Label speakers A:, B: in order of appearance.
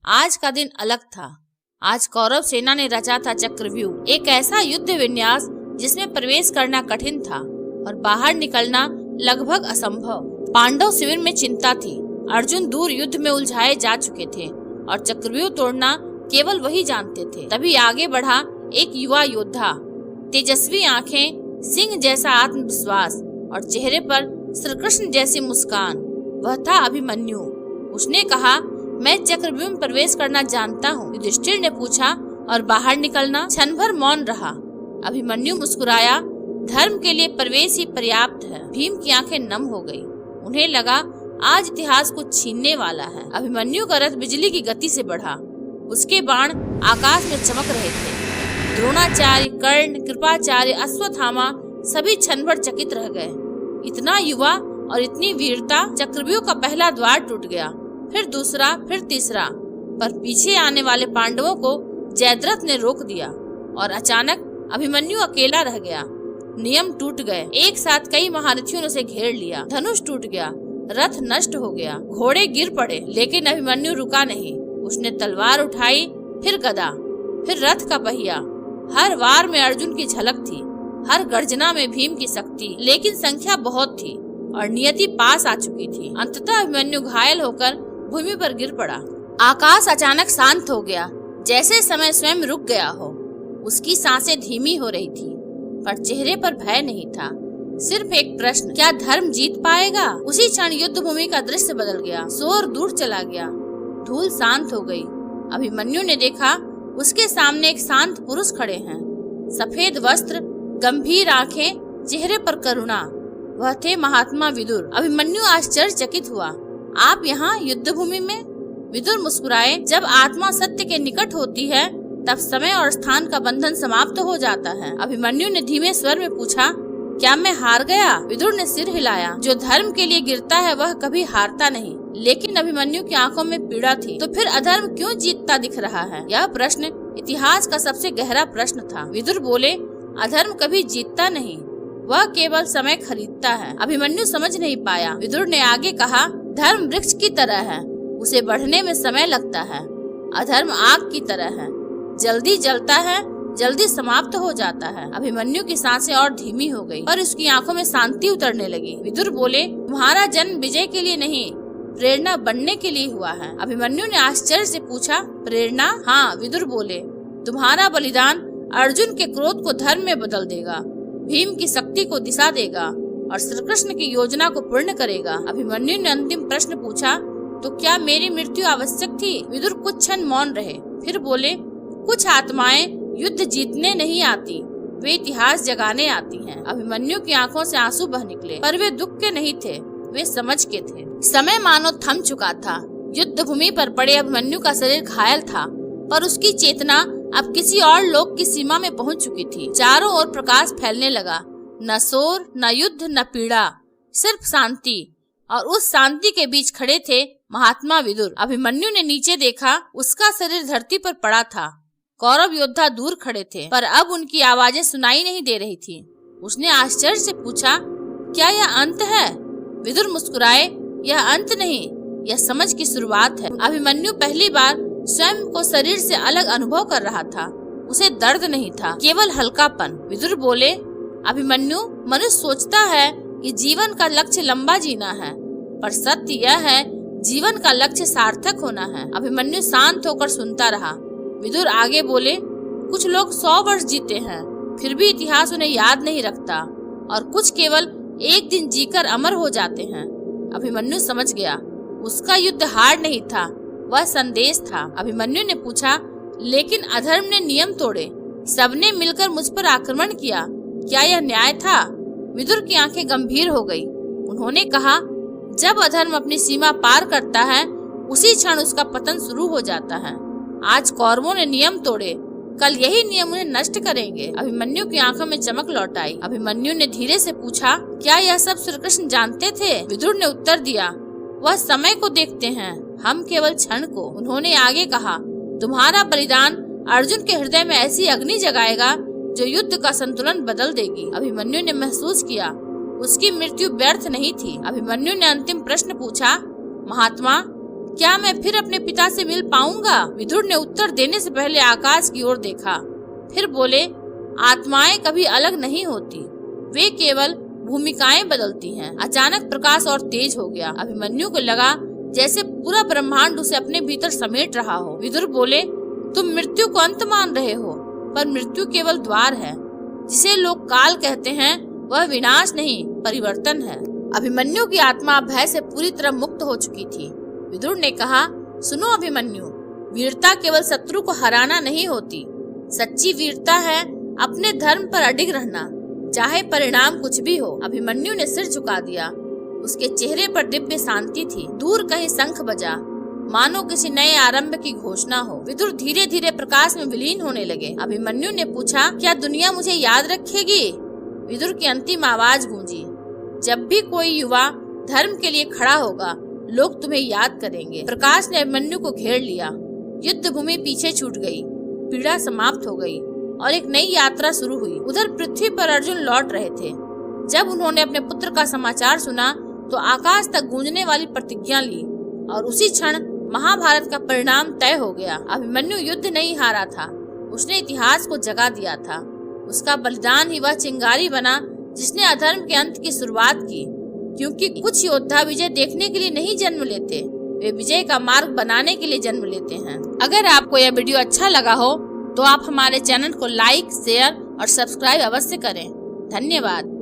A: आज का दिन अलग था। आज कौरव सेना ने रचा था चक्रव्यूह, एक ऐसा युद्ध विन्यास जिसमें प्रवेश करना कठिन था और बाहर निकलना लगभग असंभव। पांडव शिविर में चिंता थी। अर्जुन दूर युद्ध में उलझाए जा चुके थे और चक्रव्यूह तोड़ना केवल वही जानते थे। तभी आगे बढ़ा एक युवा योद्धा, तेजस्वी आंखें, सिंह जैसा आत्मविश्वास और चेहरे पर श्री कृष्ण जैसी मुस्कान। वह था अभिमन्यु। उसने कहा, मैं चक्रव्यूह में प्रवेश करना जानता हूँ। युधिष्ठिर ने पूछा, और बाहर निकलना? क्षण भर मौन रहा। अभिमन्यु मुस्कुराया, धर्म के लिए प्रवेश ही पर्याप्त है। भीम की आंखें नम हो गई। उन्हें लगा आज इतिहास को छीनने वाला है। अभिमन्यु का रथ बिजली की गति से बढ़ा। उसके बाण आकाश में चमक रहे थे। द्रोणाचार्य, कर्ण, कृपाचार्य, अश्वत्थामा सभी क्षण भर चकित रह गए। इतना युवा और इतनी वीरता। चक्रव्यूह का पहला द्वार टूट गया, फिर दूसरा, फिर तीसरा, पर पीछे आने वाले पांडवों को जयद्रथ ने रोक दिया और अचानक अभिमन्यु अकेला रह गया। नियम टूट गए। एक साथ कई महारथियों ने उसे घेर लिया। धनुष टूट गया, रथ नष्ट हो गया, घोड़े गिर पड़े, लेकिन अभिमन्यु रुका नहीं। उसने तलवार उठाई, फिर गदा, फिर रथ का पहिया। हर वार में अर्जुन की झलक थी, हर गर्जना में भीम की शक्ति, लेकिन संख्या बहुत थी और नियति पास आ चुकी थी। अंततः अभिमन्यु घायल होकर भूमि पर गिर पड़ा। आकाश अचानक शांत हो गया, जैसे समय स्वयं रुक गया हो। उसकी सांसें धीमी हो रही थी, पर चेहरे पर भय नहीं था, सिर्फ एक प्रश्न, क्या धर्म जीत पाएगा? उसी क्षण युद्ध भूमि का दृश्य बदल गया। शोर दूर चला गया, धूल शांत हो गई। अभिमन्यु ने देखा, उसके सामने एक शांत पुरुष खड़े हैं। सफेद वस्त्र, गंभीर आंखें, चेहरे पर करुणा। वह थे महात्मा विदुर। अभिमन्यु आश्चर्यचकित हुआ। आप यहाँ युद्ध भूमि में? विदुर मुस्कुराए, जब आत्मा सत्य के निकट होती है तब समय और स्थान का बंधन समाप्त हो जाता है। अभिमन्यु ने धीमे स्वर में पूछा, क्या मैं हार गया? विदुर ने सिर हिलाया। जो धर्म के लिए गिरता है वह कभी हारता नहीं। लेकिन अभिमन्यु की आंखों में पीड़ा थी। तो फिर अधर्म क्यों जीतता दिख रहा है? यह प्रश्न इतिहास का सबसे गहरा प्रश्न था। विदुर बोले, अधर्म कभी जीतता नहीं, वह केवल समय खरीदता है। अभिमन्यु समझ नहीं पाया। विदुर ने आगे कहा, धर्म वृक्ष की तरह है, उसे बढ़ने में समय लगता है। अधर्म आग की तरह है, जल्दी जलता है, जल्दी समाप्त हो जाता है। अभिमन्यु की सांसें और धीमी हो गई, पर उसकी आंखों में शांति उतरने लगी। विदुर बोले, तुम्हारा जन्म विजय के लिए नहीं, प्रेरणा बनने के लिए हुआ है। अभिमन्यु ने आश्चर्य से पूछा, प्रेरणा? हाँ, विदुर बोले, तुम्हारा बलिदान अर्जुन के क्रोध को धर्म में बदल देगा, भीम की शक्ति को दिशा देगा और श्री कृष्ण की योजना को पूर्ण करेगा। अभिमन्यु ने अंतिम प्रश्न पूछा, तो क्या मेरी मृत्यु आवश्यक थी? विदुर कुछ क्षण मौन रहे, फिर बोले, कुछ आत्माएं युद्ध जीतने नहीं आती, वे इतिहास जगाने आती हैं। अभिमन्यु की आंखों से आंसू बह निकले, पर वे दुख के नहीं थे, वे समझ के थे। समय मानो थम चुका था। युद्ध भूमि पर पड़े अभिमन्यु का शरीर घायल था, पर उसकी चेतना अब किसी और लोक की सीमा में पहुंच चुकी थी। चारों ओर प्रकाश फैलने लगा, न शोर, न युद्ध, न पीड़ा, सिर्फ शांति। और उस शांति के बीच खड़े थे महात्मा विदुर। अभिमन्यु ने नीचे देखा, उसका शरीर धरती पर पड़ा था। कौरव योद्धा दूर खड़े थे, पर अब उनकी आवाजें सुनाई नहीं दे रही थी। उसने आश्चर्य से पूछा, क्या यह अंत है? विदुर मुस्कुराए, यह अंत नहीं, यह समझ की शुरुआत है। अभिमन्यु पहली बार स्वयं को शरीर से अलग अनुभव कर रहा था। उसे दर्द नहीं था, केवल हल्कापन। विदुर बोले, अभिमन्यु, मनुष्य सोचता है कि जीवन का लक्ष्य लंबा जीना है, पर सत्य यह है, जीवन का लक्ष्य सार्थक होना है। अभिमन्यु शांत होकर सुनता रहा। विदुर आगे बोले, कुछ लोग 100 वर्ष जीते हैं, फिर भी इतिहास उन्हें याद नहीं रखता, और कुछ केवल एक दिन जीकर अमर हो जाते हैं। अभिमन्यु समझ गया, उसका युद्ध हार नहीं था, वह संदेश था। अभिमन्यु ने पूछा, लेकिन अधर्म ने नियम तोड़े, सबने मिलकर मुझ पर आक्रमण किया, क्या यह न्याय था? विदुर की आंखें गंभीर हो गई। उन्होंने कहा, जब अधर्म अपनी सीमा पार करता है, उसी क्षण उसका पतन शुरू हो जाता है। आज कौरवों ने नियम तोड़े, कल यही नियम उन्हें नष्ट करेंगे। अभिमन्यु की आंखों में चमक लौट आई। अभिमन्यु ने धीरे से पूछा, क्या यह सब श्री कृष्ण जानते थे? विदुर ने उत्तर दिया, वह समय को देखते हैं, हम केवल क्षण को। उन्होंने आगे कहा, तुम्हारा बलिदान अर्जुन के हृदय में ऐसी अग्नि जगाएगा जो युद्ध का संतुलन बदल देगी। अभिमन्यु ने महसूस किया, उसकी मृत्यु व्यर्थ नहीं थी। अभिमन्यु ने अंतिम प्रश्न पूछा, महात्मा, क्या मैं फिर अपने पिता से मिल पाऊंगा? विदुर ने उत्तर देने से पहले आकाश की ओर देखा, फिर बोले, आत्माएं कभी अलग नहीं होती, वे केवल भूमिकाएं बदलती हैं। अचानक प्रकाश और तेज हो गया। अभिमन्यु को लगा जैसे पूरा ब्रह्मांड उसे अपने भीतर समेट रहा हो। विदुर बोले, तुम मृत्यु को अंत मान रहे हो, पर मृत्यु केवल द्वार है। जिसे लोग काल कहते हैं वह विनाश नहीं, परिवर्तन है। अभिमन्यु की आत्मा भय से पूरी तरह मुक्त हो चुकी थी। विदुर ने कहा, सुनो अभिमन्यु, वीरता केवल शत्रु को हराना नहीं होती। सच्ची वीरता है अपने धर्म पर अडिग रहना, चाहे परिणाम कुछ भी हो। अभिमन्यु ने सिर झुका दिया। उसके चेहरे पर दिव्य शांति थी। दूर कहीं शंख बजा, मानो किसी नए आरंभ की घोषणा हो। विदुर धीरे धीरे प्रकाश में विलीन होने लगे। अभिमन्यु ने पूछा, क्या दुनिया मुझे याद रखेगी? विदुर की अंतिम आवाज गूंजी, जब भी कोई युवा धर्म के लिए खड़ा होगा, लोग तुम्हें याद करेंगे। प्रकाश ने अभिमन्यु को घेर लिया। युद्ध भूमि पीछे छूट गई, पीड़ा समाप्त हो गई और एक नई यात्रा शुरू हुई। उधर पृथ्वी पर अर्जुन लौट रहे थे। जब उन्होंने अपने पुत्र का समाचार सुना तो आकाश तक गूंजने वाली प्रतिज्ञा ली और उसी क्षण महाभारत का परिणाम तय हो गया। अभिमन्यु युद्ध नहीं हारा था, उसने इतिहास को जगा दिया था। उसका बलिदान ही वह चिंगारी बना जिसने अधर्म के अंत की शुरुआत की। क्योंकि कुछ योद्धा विजय देखने के लिए नहीं जन्म लेते, वे विजय का मार्ग बनाने के लिए जन्म लेते हैं। अगर आपको यह वीडियो अच्छा लगा हो तो आप हमारे चैनल को लाइक, शेयर और सब्सक्राइब अवश्य करें। धन्यवाद।